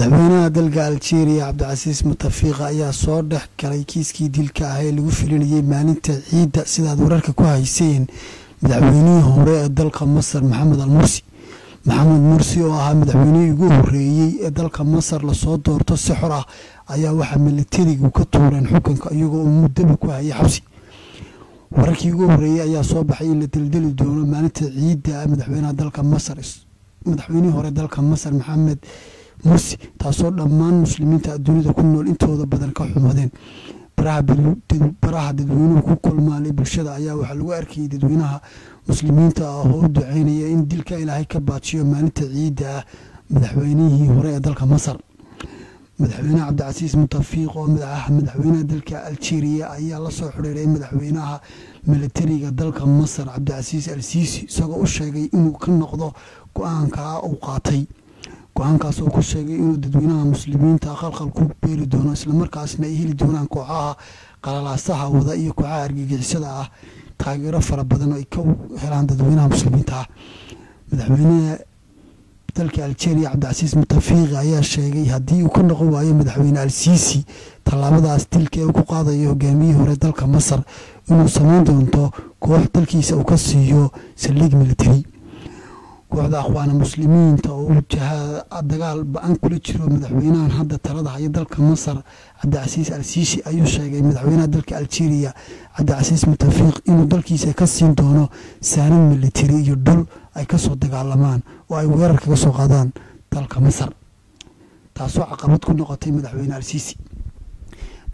madaxweynaha dalka Algeria Cabdicasiis Mutafiqa ayaa soo dhex galay kiiskii dilka ah ee lagu filinayay maalinta ciida sidaad wararka ku hayseen madaxweynihii hore ee dalka Masar Maxamed Mursi oo ahaa madaxweynihii ugu horeeyay ee dalka Masar la soo doorto si xor ah ayaa waxa militarigu ka tuureen xukunka iyagoo muddo ku hayay xabsi. wararkii ugu horeeyay ayaa soo baxay in la dildili doono maalinta ciida madaxweynaha dalka Masar madaxweynihii hore dalka Masar Maxamed Mursi taasoo dhammaan muslimiinta dunida ku nool intooda badan ka xumadeen. baraha dadweynuhu ku kulmaalay bulshada ayaa waxa lagu arkayay dadweynaha muslimiinta ah oo u duceynaya in dilka Ilaahay ka baajiyo maalinta ciida madaxweynihii hore ee dalka Masar. madaxweynaha Cabdicasiis Mutafiq oo madaxweynaha dalka Algeria ayaa la soo xiriiray madaxweynaha militariga dalka Masar Cabdicasiis al-Sisi isagoo u sheegay inuu ka noqdo go'aanka uu qaatay. go'aankaas oo ku sheegay inuu dadweynaha muslimiinta khalkhal ku beeri doono isla markaasna ay heli doonaan kooxaha qalalaasaha wada iyo kooxaha argagixisada ah taageero fara badan oo ay ka helaan dadweynaha muslimiinta. madaxweynaha dalka Algeria Cabdicasiis Mutafiq ayaa sheegay haddii uu ka noqon waayo madaxweyne al-Sisi tallaabadaas dilka uu ku qaadayo hogaamiyihii hore dalka Masar inuu sameyn doonto koox dalkiisa uu ka siiyo saldhig militari. kooxda akhwaana muslimiinta oo wajahada dagaal ba'an kula jiro madaxweynahan hadda talada haya dalka Masar Cabdicasiis al-Sisi ayuu sheegay madaxweynaha dalka Algeria Cabdicasiis Mutafiq inuu dalkiisa ka siin doono saanad militari iyo dhul ay ka soo dagaalamaan oo ay weerar kaga soo qaadaan dalka Masar taasoo caqabad ku noqotay madaxweyne al-Sisi.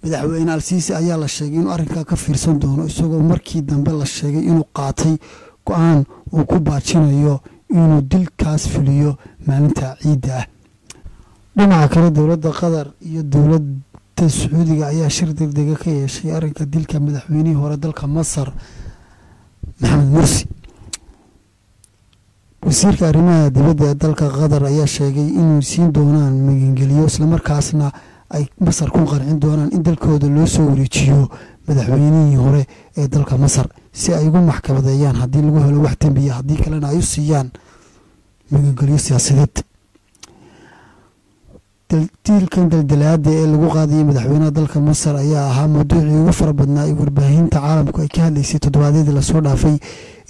madaxweyne al-Sisi ayaa la sheegay inuu arrinka ka fiirsan doono isagoo markii dambe la sheegay inuu qaatay go'aan uu ku baajinayo inuu dilkaas fuliyo maalinta ciida. dhinaca kale dowladda Qatar iyo dowladda Sacuudiga ayaa shir degdeg ka yeeshay arrinka dilka madaxweynihii hore dalka Masar Maxamed Mursi. wasiirka arrimaha dibadda ee dalka Qatar ayaa sheegay inuu siin doonaan magangeliyo isla markaasna ay Masar ku qancin doonaan in dalkooda loo soo wareejiyo madaxweynihii hore ee dalka Masar si ay ugu maxkamadeeyaan haddii lagu helo wax dambiya haddii kalena ay u siiyaan magangeliyo siyaasadeed. dilkan daldalaada ee lagu qaadayay madaxweynaha dalka Masar ayaa ahaa mawduucii ugu fara badnaa ee warbaahinta caalamku ay ka hadlaysay toddobaadyadii lasoo dhaafay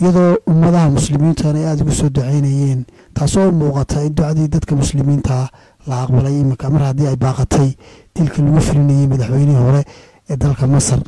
iyadoo ummadaha muslimiinta ay aada ugu soo duceynayeen taasoo u muuqata in ducadii dadka muslimiinta la aqbalay imika mar haddii ay baaqatay dilka lagu filinayay madaxweynihii hore ee dalka Masar.